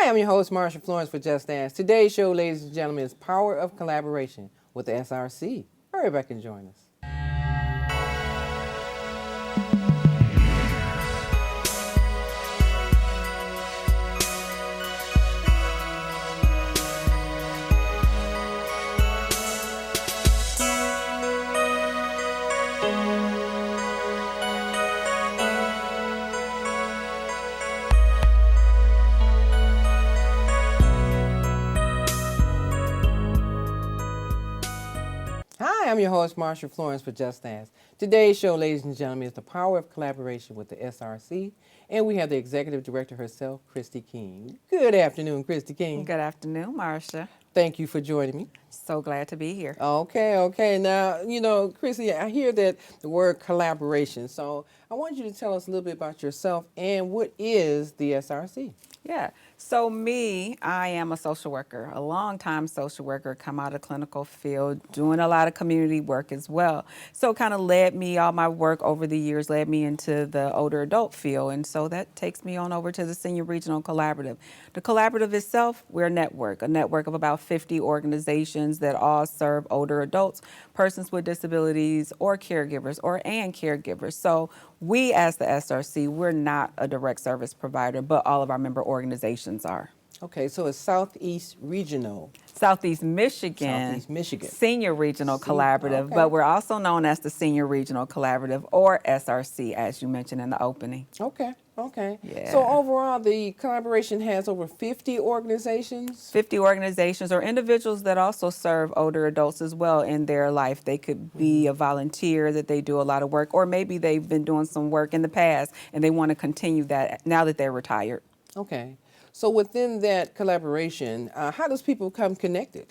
Hi, I'm your host, Marsha Florence for Just Dance. Today's show, ladies and gentlemen, is Power of Collaboration with the SRC. Hurry back and join us. Hi, I'm your host, Marsha Florence for Just Dance. Today's show, ladies and gentlemen, is the Power of Collaboration with the SRC, and we have the Executive Director herself, Kristie King. Good afternoon, Kristie King. Good afternoon, Marsha. Thank you for joining me. So glad to be here. Okay. Now, Kristie, I hear that the word collaboration, so I want you to tell us a little bit about yourself and what is the SRC? Yeah. So I am a social worker, a long-time social worker, come out of clinical field, doing a lot of community work as well. So kind of all my work over the years led me into the older adult field. And so that takes me on over to the Senior Regional Collaborative. The collaborative itself, we're a network of about 50 organizations that all serve older adults, persons with disabilities, or caregivers, and caregivers. So we, as the SRC, we're not a direct service provider, but all of our member organizations are. Okay, so it's Southeast Regional. Southeast Michigan Senior Regional Collaborative, okay. But we're also known as the Senior Regional Collaborative, or SRC, as you mentioned in the opening. Okay. Yeah. So overall, the collaboration has over 50 organizations? 50 organizations or individuals that also serve older adults as well in their life. They could be a volunteer that they do a lot of work, or maybe they've been doing some work in the past and they want to continue that now that they're retired. Okay. So within that collaboration, how does people come connected?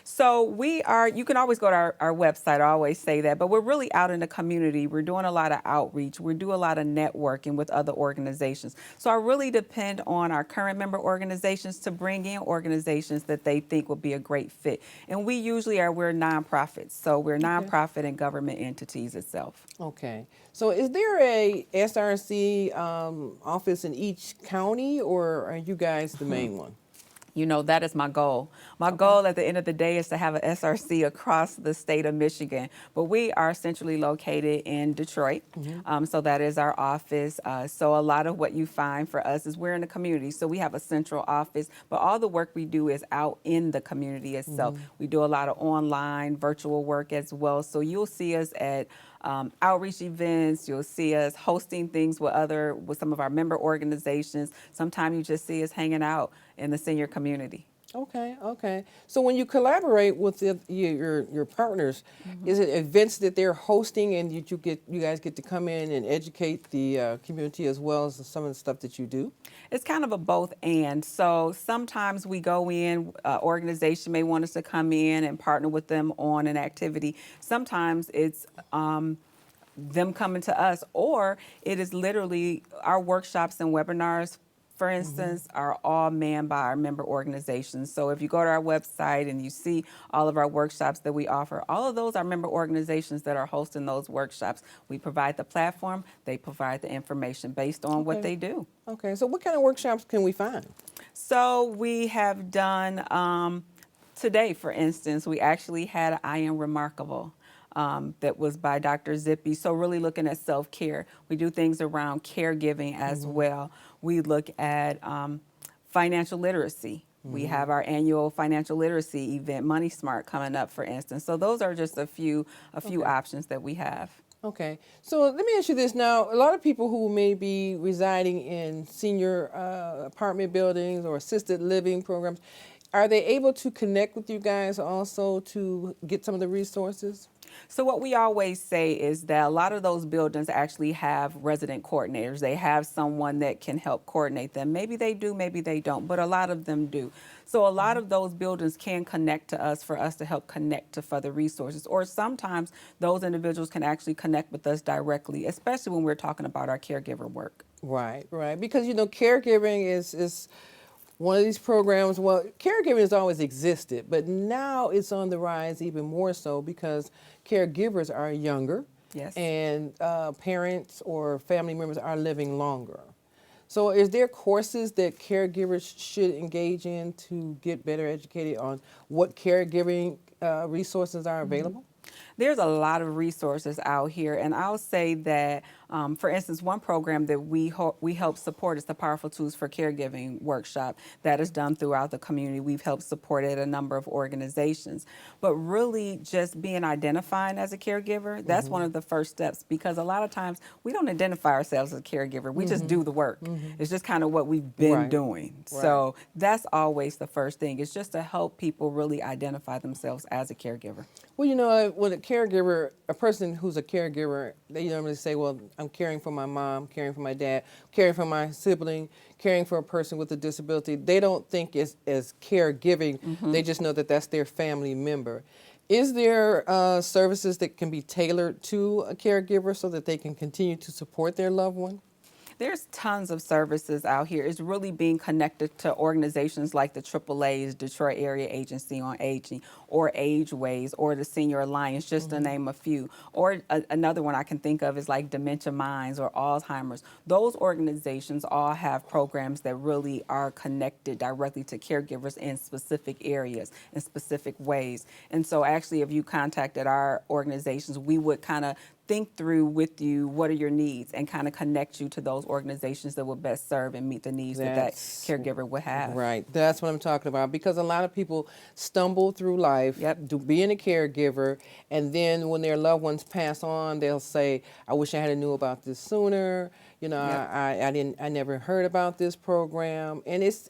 So you can always go to our website, I always say that, but we're really out in the community. We're doing a lot of outreach. We do a lot of networking with other organizations. So I really depend on our current member organizations to bring in organizations that they think will be a great fit. And we're nonprofits. So we're nonprofit and government entities itself. Okay. So is there a SRC office in each county, or are you guys the main one? That is my goal. My goal at the end of the day is to have an SRC across the state of Michigan. But we are centrally located in Detroit. So that is our office. So a lot of what you find for us is we're in the community. So we have a central office, but all the work we do is out in the community itself. We do a lot of online, virtual work as well. So you'll see us at outreach events. You'll see us hosting things with some of our member organizations. Sometimes you just see us hanging out in the senior community. Okay. So when you collaborate with your partners, is it events that they're hosting and you guys get to come in and educate the community as well as some of the stuff that you do? It's kind of a both and. So sometimes we go in, organization may want us to come in and partner with them on an activity. Sometimes it's them coming to us, or it is literally our workshops and webinars, for instance, are all manned by our member organizations. So if you go to our website and you see all of our workshops that we offer, all of those are member organizations that are hosting those workshops. We provide the platform, they provide the information based on what they do. Okay, so what kind of workshops can we find? So we have done, today, for instance, we actually had I Am Remarkable. That was by Dr. Zippy. So really looking at self-care. We do things around caregiving as well. We look at financial literacy. We have our annual financial literacy event, Money Smart, coming up, for instance. So those are just a few options that we have. Okay, so let me ask you this now. A lot of people who may be residing in senior apartment buildings or assisted living programs, are they able to connect with you guys also to get some of the resources? So what we always say is that a lot of those buildings actually have resident coordinators. They have someone that can help coordinate them. Maybe they do, maybe they don't, but a lot of them do. So a lot of those buildings can connect to us for us to help connect to further resources. Or sometimes those individuals can actually connect with us directly, especially when we're talking about our caregiver work. Right. Because, caregiving is one of these programs. Well, caregiving has always existed, but now it's on the rise even more so because caregivers are younger. Yes. And parents or family members are living longer. So is there courses that caregivers should engage in to get better educated on what caregiving resources are available? There's a lot of resources out here, and I'll say that, for instance, one program that we help support is the Powerful Tools for Caregiving workshop that is done throughout the community. We've helped support it at a number of organizations, but really just being identifying as a caregiver, that's one of the first steps, because a lot of times we don't identify ourselves as a caregiver. We just do the work. It's just kind of what we've been Right. doing. Right. So that's always the first thing. It's just to help people really identify themselves as a caregiver. Well, you know, when a caregiver, a person who's a caregiver, they normally say, well, I'm caring for my mom, caring for my dad, caring for my sibling, caring for a person with a disability. They don't think as caregiving. They just know that that's their family member. Is there services that can be tailored to a caregiver so that they can continue to support their loved one? There's tons of services out here. It's really being connected to organizations like the AAA's Detroit Area Agency on Aging, or Ageways, or the Senior Alliance, just to name a few. Or another one I can think of is like Dementia Minds or Alzheimer's. Those organizations all have programs that really are connected directly to caregivers in specific areas, in specific ways. And so actually, if you contacted our organizations, we would kind of think through with you what are your needs and kind of connect you to those organizations that will best serve and meet the needs that caregiver would have. Right. That's what I'm talking about, because a lot of people stumble through life being a caregiver, and then when their loved ones pass on, they'll say, I wish I had knew about this sooner. You know, I never heard about this program. And it's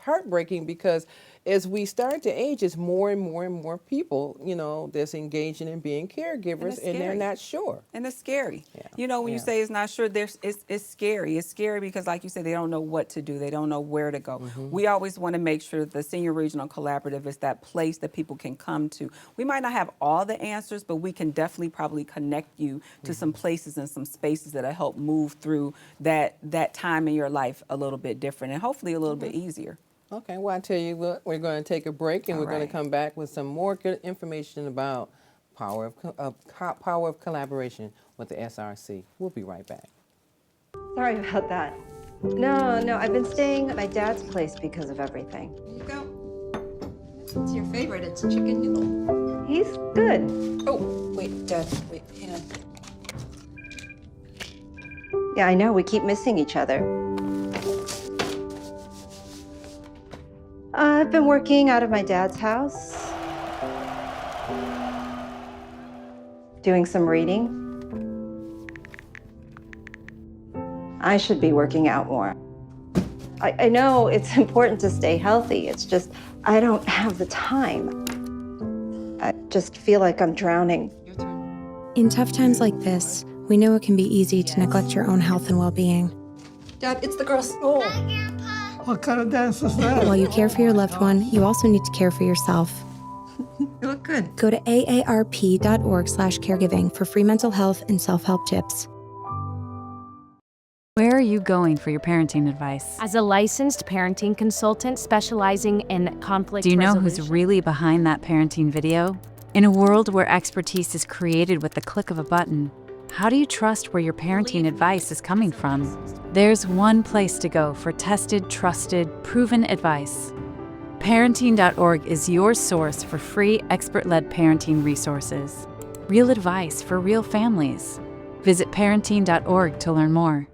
heartbreaking, because as we start to age, it's more and more and more people, you know, that's engaging in being caregivers, and they're not sure. And it's scary. Yeah. You know, when you say it's not sure, it's scary. It's scary because, like you said, they don't know what to do. They don't know where to go. We always want to make sure that the Senior Regional Collaborative is that place that people can come to. We might not have all the answers, but we can definitely probably connect you to some places and some spaces that'll help move through that time in your life a little bit different and hopefully a little bit easier. Okay, well, I tell you what, we're going to take a break, and we're going to come back with some more good information about power of collaboration with the SRC. We'll be right back. Sorry about that. No, I've been staying at my dad's place because of everything. Here you go. It's your favorite. It's chicken noodle. He's good. Oh, wait, Dad. Wait, hang on. Yeah, I know, we keep missing each other. I've been working out of my dad's house, doing some reading. I should be working out more. I know it's important to stay healthy. It's just, I don't have the time. I just feel like I'm drowning. Your turn. In tough times like this, we know it can be easy to neglect your own health and well-being. Dad, it's the girls. Oh. What kind of dance is that? While you care for your loved one, you also need to care for yourself. You look good. Go to aarp.org/caregiving for free mental health and self-help tips. Where are you going for your parenting advice? As a licensed parenting consultant specializing in conflict Do you know resolution. who's really behind that parenting video? In a world where expertise is created with the click of a button, how do you trust where your parenting advice is coming from? There's one place to go for tested, trusted, proven advice. Parenting.org is your source for free, expert-led parenting resources. Real advice for real families. Visit parenting.org to learn more.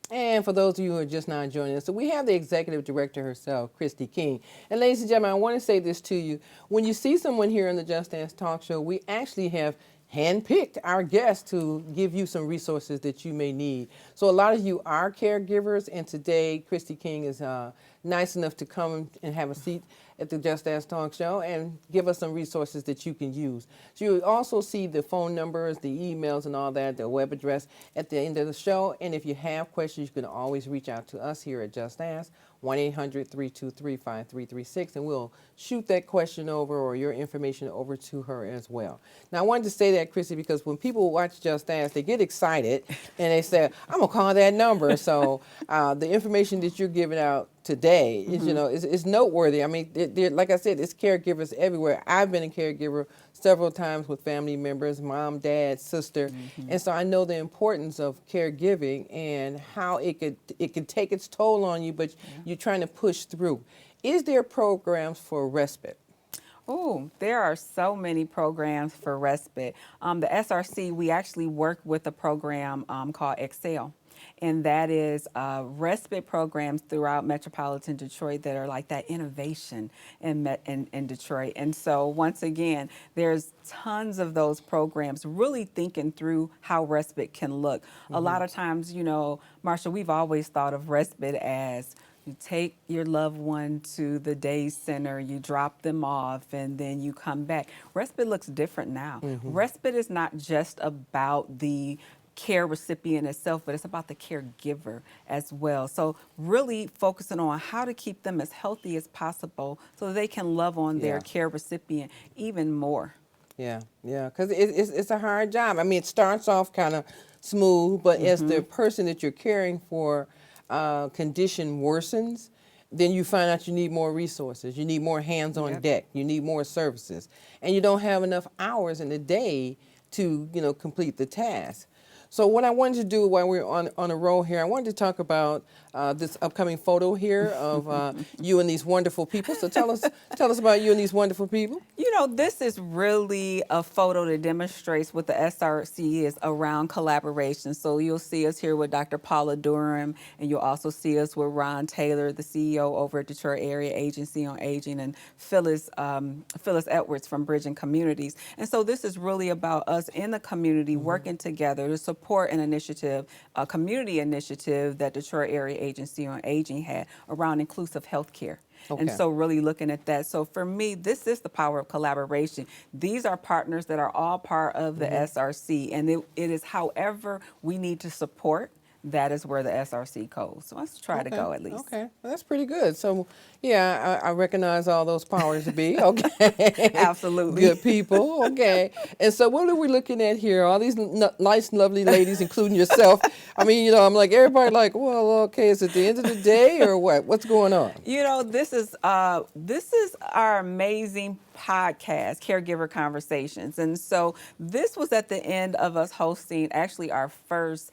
And for those of you who are just now joining us, so we have the executive director herself, Kristie King. And ladies and gentlemen, I want to say this to you. When you see someone here on the Just Dance Talk Show, we actually have handpicked our guests to give you some resources that you may need. So a lot of you are caregivers, and today Kristie King is nice enough to come and have a seat at the Just Dance Talk Show and give us some resources that you can use. So you'll also see the phone numbers, the emails and all that, the web address at the end of the show. And if you have questions, you can always reach out to us here at Just Ask, 1-800-323-5336, and we'll shoot that question over or your information over to her as well. Now, I wanted to say that, Kristie, because when people watch Just Ask, they get excited and they say, I'm going to call that number. So the information that you're giving out today is, is noteworthy. I mean, like I said, it's caregivers everywhere. I've been a caregiver several times with family members, mom, dad, sister, and so I know the importance of caregiving and how it could take its toll on you, but you're trying to push through. Is there programs for respite? Oh, there are so many programs for respite. The SRC, we actually work with a program called Excel. And that is respite programs throughout Metropolitan Detroit that are like that innovation in Detroit. And so once again, there's tons of those programs really thinking through how respite can look. A lot of times, Marsha, we've always thought of respite as you take your loved one to the day center, you drop them off, and then you come back. Respite looks different now. Respite is not just about the care recipient itself, but it's about the caregiver as well. So really focusing on how to keep them as healthy as possible so they can love on their care recipient even more. Yeah, because it's a hard job. I mean, it starts off kind of smooth, but as the person that you're caring for condition worsens, then you find out you need more resources, you need more hands on deck, you need more services, and you don't have enough hours in the day to complete the task. So what I wanted to do while we're on a roll here, I wanted to talk about this upcoming photo here of you and these wonderful people. So tell us about you and these wonderful people. This is really a photo that demonstrates what the SRC is around collaboration. So you'll see us here with Dr. Paula Durham, and you'll also see us with Ron Taylor, the CEO over at Detroit Area Agency on Aging, and Phyllis Edwards from Bridging Communities. And so this is really about us in the community working together to support an initiative, a community initiative that Detroit Area Agency on Aging had around inclusive healthcare. Okay. And so really looking at that. So for me, this is the power of collaboration. These are partners that are all part of the SRC, and it is however we need to support. That is where the SRC goes. So let's try to go at least. Okay, well, that's pretty good. So, yeah, I recognize all those powers to be. Okay, Absolutely. Good people. Okay, and so what are we looking at here? All these nice, lovely ladies, including yourself. I mean, I'm like everybody. Like, well, okay, is it the end of the day or what? What's going on? This is our amazing podcast, Caregiver Conversations. And so this was at the end of us hosting actually our first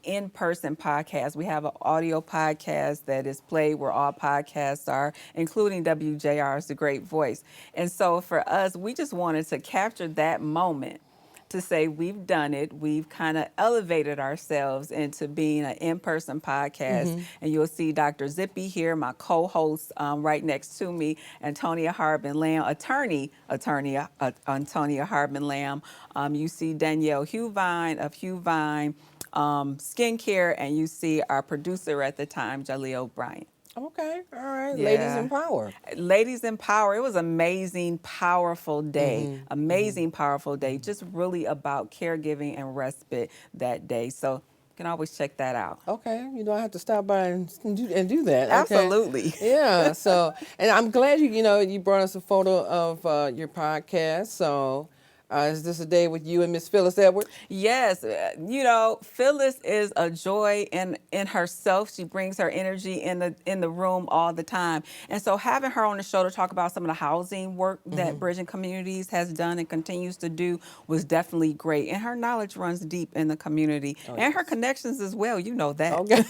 in-person podcast. We have an audio podcast that is played where all podcasts are, including WJR's The Great Voice. And so for us, we just wanted to capture that moment to say we've done it. We've kind of elevated ourselves into being an in-person podcast. And you'll see Dr. Zippy here, my co-host right next to me, Antonia Harbin-Lamb, attorney Antonia Harbin-Lamb. You see Danielle Huvine of Huvine Skincare, and you see our producer at the time, Jaleel Bryant. Okay, all right. Yeah. Ladies in power. Ladies in power. It was an amazing, powerful day. Amazing, powerful day. Just really about caregiving and respite that day. So you can always check that out. Okay, I have to stop by and do that. Okay. Absolutely. Yeah. So, and I'm glad you brought us a photo of your podcast. So. Is this a day with you and Miss Phyllis Edwards? Yes. Phyllis is a joy in herself. She brings her energy in the room all the time. And so having her on the show to talk about some of the housing work that Bridging Communities has done and continues to do was definitely great. And her knowledge runs deep in the community and her connections as well. You know that. Okay.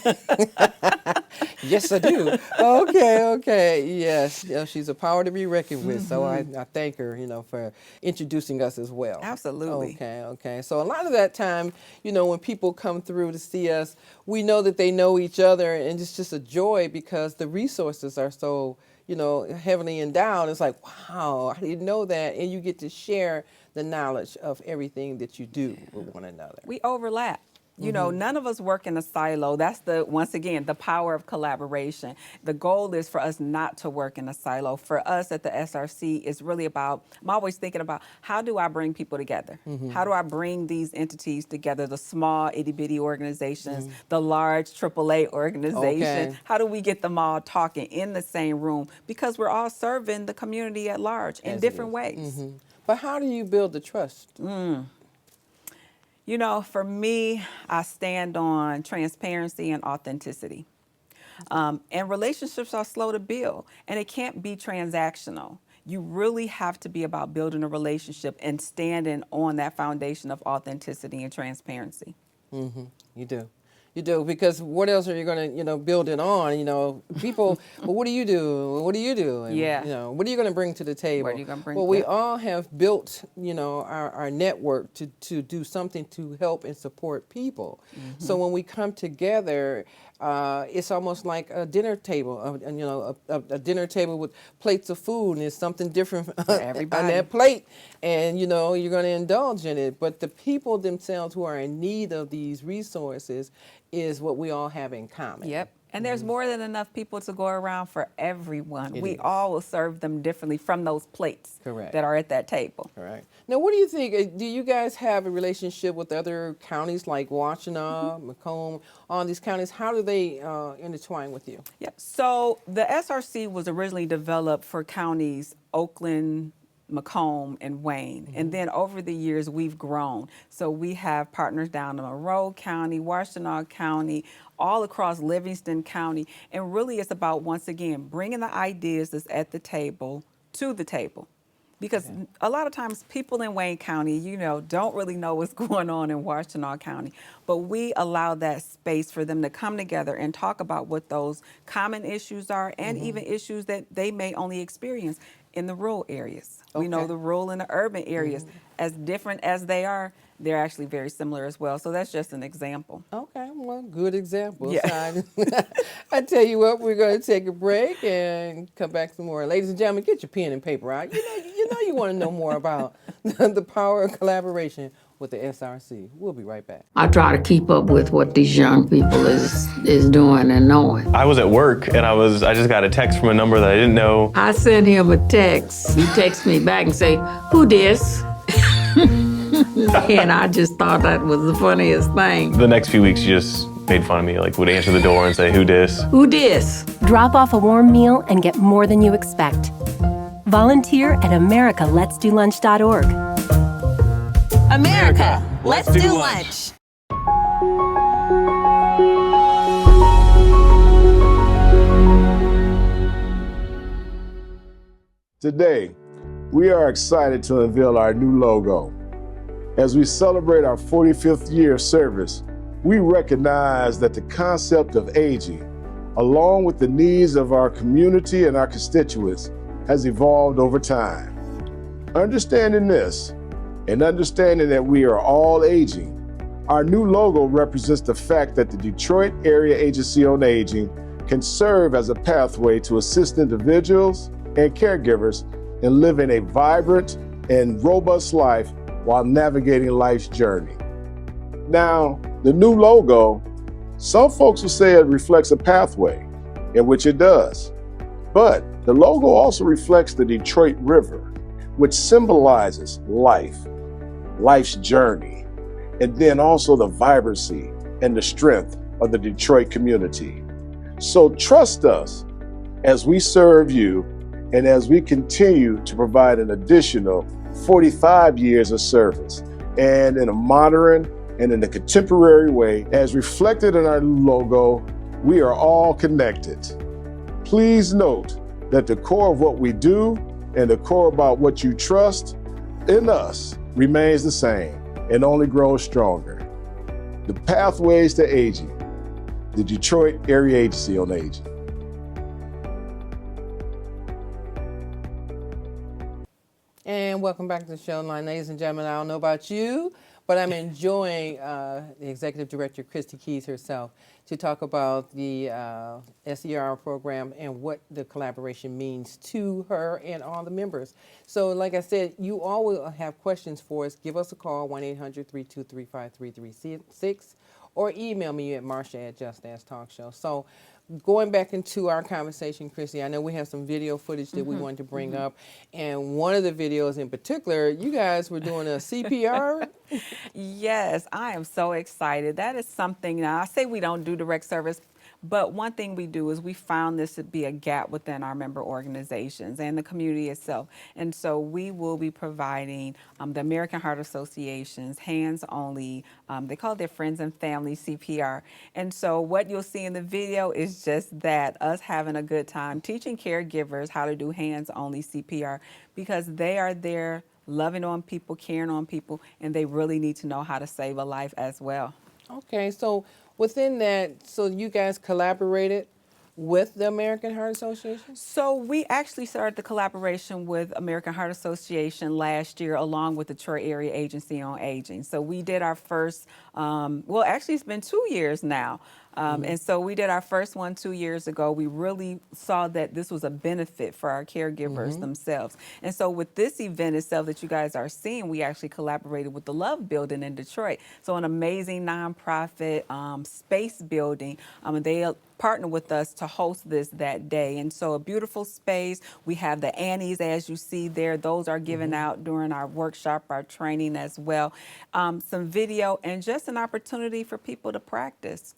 Yes, I do. Okay. Yes. She's a power to be reckoned with. So I thank her, for introducing us as well. Absolutely. Okay. So a lot of that time, when people come through to see us, we know that they know each other, and it's just a joy because the resources are so, heavily endowed. It's like, wow, I didn't know that. And you get to share the knowledge of everything that you do with one another. We overlap. None of us work in a silo. That's once again, the power of collaboration. The goal is for us not to work in a silo. For us at the SRC, it's really about, I'm always thinking about how do I bring people together? How do I bring these entities together, the small itty bitty organizations, the large AAA organizations? How do we get them all talking in the same room? Because we're all serving the community at large in different ways. But how do you build the trust? For me, I stand on transparency and authenticity. And relationships are slow to build, and it can't be transactional. You really have to be about building a relationship and standing on that foundation of authenticity and transparency. You do. You do, because what else are you going to, build it on? People, well, what do you do? What do you do? And, Yeah. what are you going to bring to the table? What are you gonna bring? Well, we Yep. all have built, our network to do something to help and support people. So when we come together, it's almost like a dinner table, a dinner table with plates of food, and it's something different on everybody. that plate, and you're going to indulge in it. But the people themselves who are in need of these resources is what we all have in common. Yep. And there's more than enough people to go around for everyone. It We is. all will serve them differently from those plates Correct. that are at that table. All right. Now, what do you think? Do you guys have a relationship with other counties like Washtenaw, Macomb, all these counties? How do they intertwine with you? Yep. So the SRC was originally developed for counties Oakland, Macomb, and Wayne. And then over the years, we've grown. So we have partners down in Monroe County, Washtenaw County, all across Livingston County. And really it's about, once again, bringing the ideas that's at the table to the table. Because a lot of times people in Wayne County, don't really know what's going on in Washtenaw County. But we allow that space for them to come together and talk about what those common issues are and even issues that they may only experience in the rural areas. We know Okay. the rural and the urban areas, as different as they are, they're actually very similar as well. So that's just an example. Okay, well, good example. Yeah. So I tell you what, we're going to take a break and come back some more. Ladies and gentlemen, get your pen and paper out. You want to know more about the power of collaboration with the SRC. We'll be right back. I try to keep up with what these young people is doing and knowing. I was at work and I just got a text from a number that I didn't know. I sent him a text. He texts me back and say, "Who dis?" And I just thought that was the funniest thing. The next few weeks, she just made fun of me, like would answer the door and say, "Who dis?" Who dis? Drop off a warm meal and get more than you expect. Volunteer at americaletsdolunch.org. America, let's do lunch. Today, we are excited to unveil our new logo. As we celebrate our 45th year of service, we recognize that the concept of aging, along with the needs of our community and our constituents, has evolved over time. Understanding this, and understanding that we are all aging, our new logo represents the fact that the Detroit Area Agency on Aging can serve as a pathway to assist individuals and caregivers in living a vibrant and robust life while navigating life's journey. Now, the new logo, some folks will say it reflects a pathway, in which it does. But the logo also reflects the Detroit River, which symbolizes life, life's journey, and then also the vibrancy and the strength of the Detroit community. So trust us as we serve you and as we continue to provide an additional 45 years of service, and in a modern and in a contemporary way, as reflected in our logo, we are all connected. Please note that the core of what we do and the core about what you trust in us remains the same and only grows stronger. The Pathways to Aging, the Detroit Area Agency on Aging. And welcome back to the show line. Ladies and gentlemen, I don't know about you, but I'm enjoying the Executive Director, Kristie King herself, to talk about the SER program and what the collaboration means to her and all the members. So like I said, you all will have questions for us. Give us a call, 1-800-323-5336, or email me at marsha@JustAskTalkShow. So going back into our conversation, Kristie, I know we have some video footage that we wanted to bring up, and one of the videos in particular, you guys were doing a CPR. Yes, I am so excited. That is something, now I say we don't do direct service, But one thing we do is we found this to be a gap within our member organizations and the community itself. And so we will be providing the American Heart Association's hands-only, they call it their friends and family CPR. And so what you'll see in the video is just that, us having a good time teaching caregivers how to do hands-only CPR, because they are there loving on people, caring on people, and they really need to know how to save a life as well. Okay, so within that, so you guys collaborated with the American Heart Association? So we actually started the collaboration with American Heart Association last year, along with the Detroit Area Agency on Aging. So we did our first, well, actually it's been 2 years now. And so we did our first one 2 years ago. We really saw that this was a benefit for our caregivers themselves. And so with this event itself that you guys are seeing, we actually collaborated with the Love Building in Detroit. So an amazing nonprofit space building. And they partnered with us to host this that day. And so a beautiful space. We have the Annies, as you see there. Those are given out during our workshop, our training as well. Some video and just an opportunity for people to practice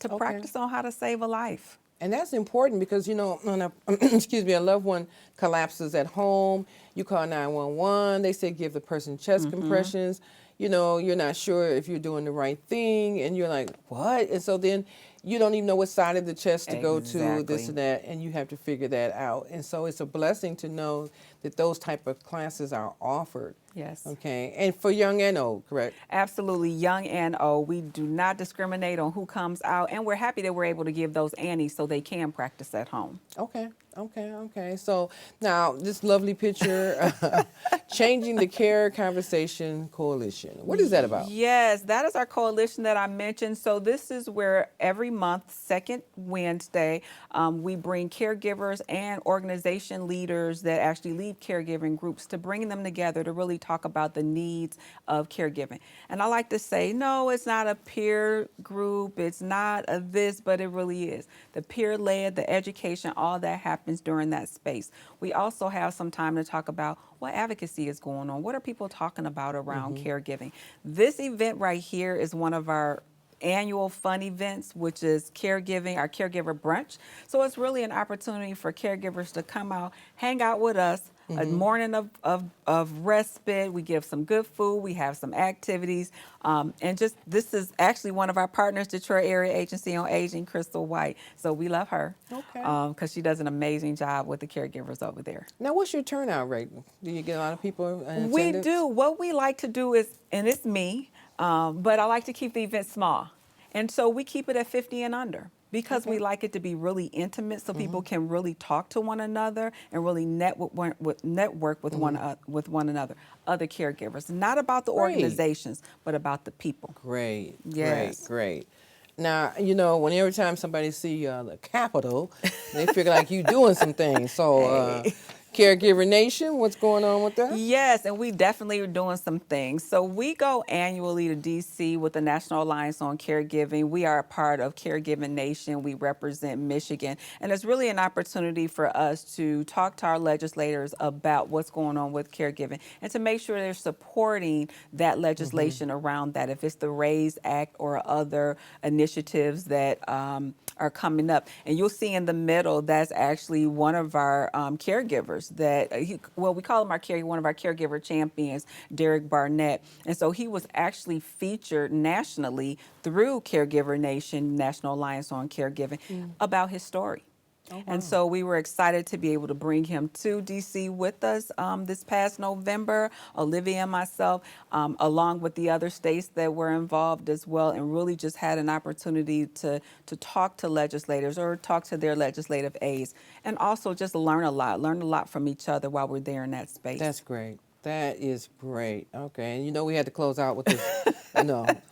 on how to save a life. And that's important because, you know, when excuse me, a loved one collapses at home, you call 911, they say give the person chest compressions. You know, you're not sure if you're doing the right thing, and you're like, what? And so then you don't even know what side of the chest to go to, this and that, and you have to figure that out. And so it's a blessing to know that those type of classes are offered. Yes. Okay. And for young and old, correct? Absolutely, young and old. We do not discriminate on who comes out, and we're happy that we're able to give those Annies so they can practice at home. Okay. Okay. So now this lovely picture, Changing the Care Conversation Coalition. What is that about? Yes, that is our coalition that I mentioned. So this is where every month, second Wednesday, we bring caregivers and organization leaders that actually lead caregiving groups to bring them together to really talk about the needs of caregiving. And I like to say, no, it's not a peer group, it's not a this, but it really is. The peer-led, the education, all that happens during that space. We also have some time to talk about what advocacy is going on. What are people talking about around caregiving? This event right here is one of our annual fun events, which is caregiving, our caregiver brunch. So it's really an opportunity for caregivers to come out, hang out with us, a morning of respite. We give some good food. We have some activities. And just, this is actually one of our partners, Detroit Area Agency on Aging, Crystal White. So we love her because she does an amazing job with the caregivers over there. Now, what's your turnout rate? Do you get a lot of people in We attendance? do. What we like to do is, and it's me, but I like to keep the event small. And so we keep it at 50 and under, because we like it to be really intimate, so people can really talk to one another and really network with one another, other caregivers. Not about the organizations, but about the people. Great. Yes. Great. Now, you know, every time somebody see the Capitol, they figure like you doing some things. So, Caregiver Nation, what's going on with that? Yes, and we definitely are doing some things. So we go annually to D.C. with the National Alliance on Caregiving. We are a part of Caregiving Nation. We represent Michigan. And it's really an opportunity for us to talk to our legislators about what's going on with caregiving and to make sure they're supporting that legislation around that, if it's the RAISE Act or other initiatives that are coming up. And you'll see in the middle, that's actually one of our caregivers that, we call him one of our caregiver champions, Derek Barnett. And so he was actually featured nationally through Caregiver Nation, National Alliance on Caregiving, about his story. And so we were excited to be able to bring him to D.C. with us this past November, Olivia and myself, along with the other states that were involved as well, and really just had an opportunity to talk to legislators or talk to their legislative aides, and also just learn a lot from each other while we're there in that space. That's great. That is great. Okay, and you know we had to close out with this.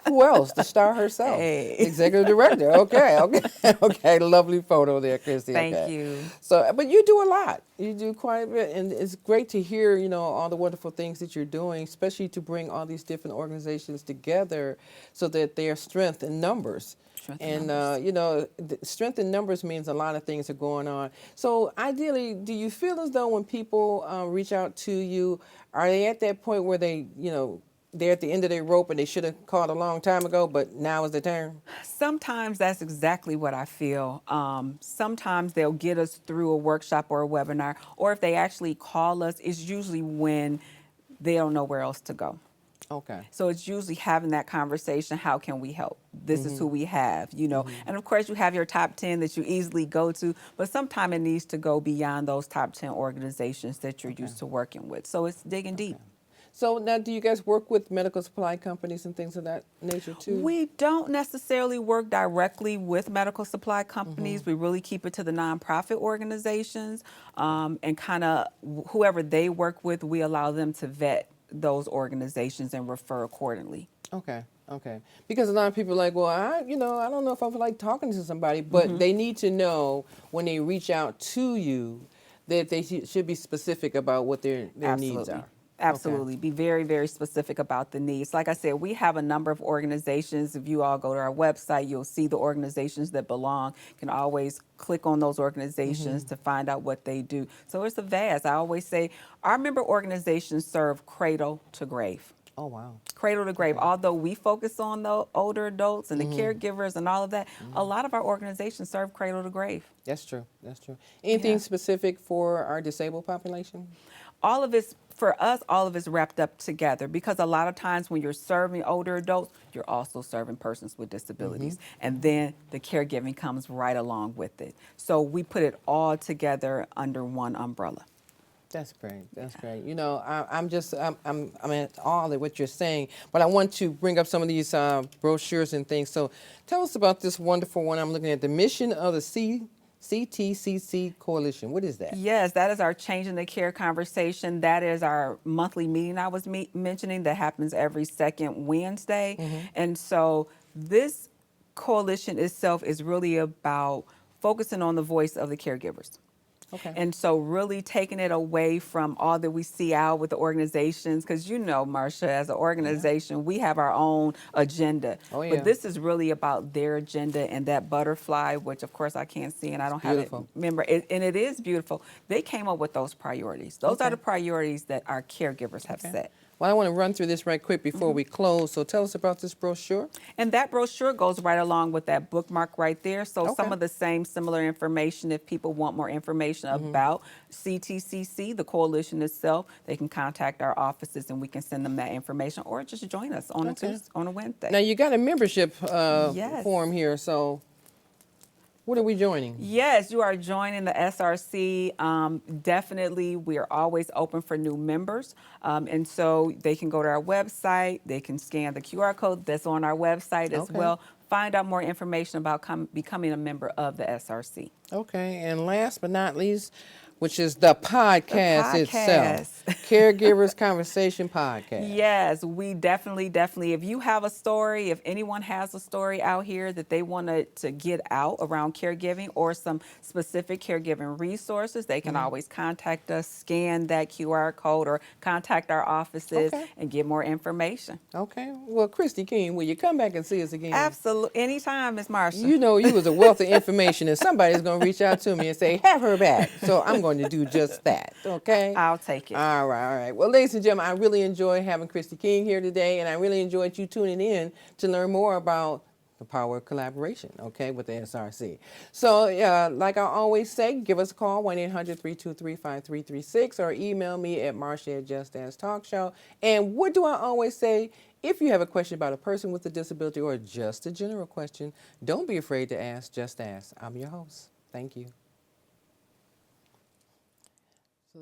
Who else? The star herself, executive director. Okay, lovely photo there, Kristie. Thank you. So, but you do a lot. You do quite a bit, and it's great to hear, all the wonderful things that you're doing, especially to bring all these different organizations together, so that they are strength in numbers. Strength in numbers means a lot of things are going on. So ideally, do you feel as though when people reach out to you, are they at that point where they, they're at the end of their rope and they should have called a long time ago, but now is the turn? Sometimes that's exactly what I feel. Sometimes they'll get us through a workshop or a webinar, or if they actually call us, it's usually when they don't know where else to go. Okay. So it's usually having that conversation, how can we help? This is who we have, you know. And of course you have your top 10 that you easily go to, but sometimes it needs to go beyond those top 10 organizations that you're used to working with. So it's digging deep. So now, do you guys work with medical supply companies and things of that nature too? We don't necessarily work directly with medical supply companies. We really keep it to the nonprofit organizations, and kind of whoever they work with, we allow them to vet those organizations and refer accordingly. Okay, okay. Because a lot of people are like, well, I don't know if I would like talking to somebody, but they need to know when they reach out to you that they should be specific about what their needs are. Absolutely. Be very, very specific about the needs. Like I said, we have a number of organizations. If you all go to our website, you'll see the organizations that belong. You can always click on those organizations to find out what they do. So it's a vast. I always say our member organizations serve cradle to grave. Oh, wow. Cradle to grave. Although we focus on the older adults and the caregivers and all of that, a lot of our organizations serve cradle to grave. That's true. That's true. Anything specific for our disabled population? All of it's, for us, all of it's wrapped up together, because a lot of times when you're serving older adults, you're also serving persons with disabilities. And then the caregiving comes right along with it. So we put it all together under one umbrella. That's great. That's great. You know, I'm at all at what you're saying, but I want to bring up some of these brochures and things. So tell us about this wonderful one I'm looking at, the mission of the CTCC Coalition. What is that? Yes, that is our Changing the Care conversation. That is our monthly meeting I was mentioning that happens every second Wednesday. And so this coalition itself is really about focusing on the voice of the caregivers. Okay. And so really taking it away from all that we see out with the organizations, because you know, Marcia, as an organization, we have our own agenda. Oh, yeah. But this is really about their agenda, and that butterfly, which of course I can't see and I don't have it. Remember, and it is beautiful. They came up with those priorities. Those are the priorities that our caregivers have set. Well, I want to run through this right quick before we close. So tell us about this brochure. And that brochure goes right along with that bookmark right there. So some of the same similar information, if people want more information about CTCC, the coalition itself, they can contact our offices and we can send them that information, or just join us on a Wednesday. Now, you got a membership form here, so what are we joining? Yes, you are joining the SRC. Definitely, we are always open for new members. And so they can go to our website. They can scan the QR code that's on our website as well. Find out more information about becoming a member of the SRC. Okay, and last but not least, which is the podcast itself. Caregivers Conversation Podcast. Yes, we definitely, if you have a story, if anyone has a story out here that they wanted to get out around caregiving or some specific caregiving resources, they can always contact us, scan that QR code, or contact our offices and get more information. Okay. Well, Kristie King, will you come back and see us again? Absolutely. Anytime, Ms. Marsha. You know you was a wealth of information, and somebody's going to reach out to me and say, have her back. So I'm going to do just that, okay? I'll take it. All right, all right. Well, ladies and gentlemen, I really enjoyed having Kristie King here today, and I really enjoyed you tuning in to learn more about the power of collaboration, okay, with the SRC. So, like I always say, give us a call, 1-800-323-5336, or email me at marsha@justasktalkshow. And what do I always say? If you have a question about a person with a disability or just a general question, don't be afraid to ask. Just ask. I'm your host. Thank you. So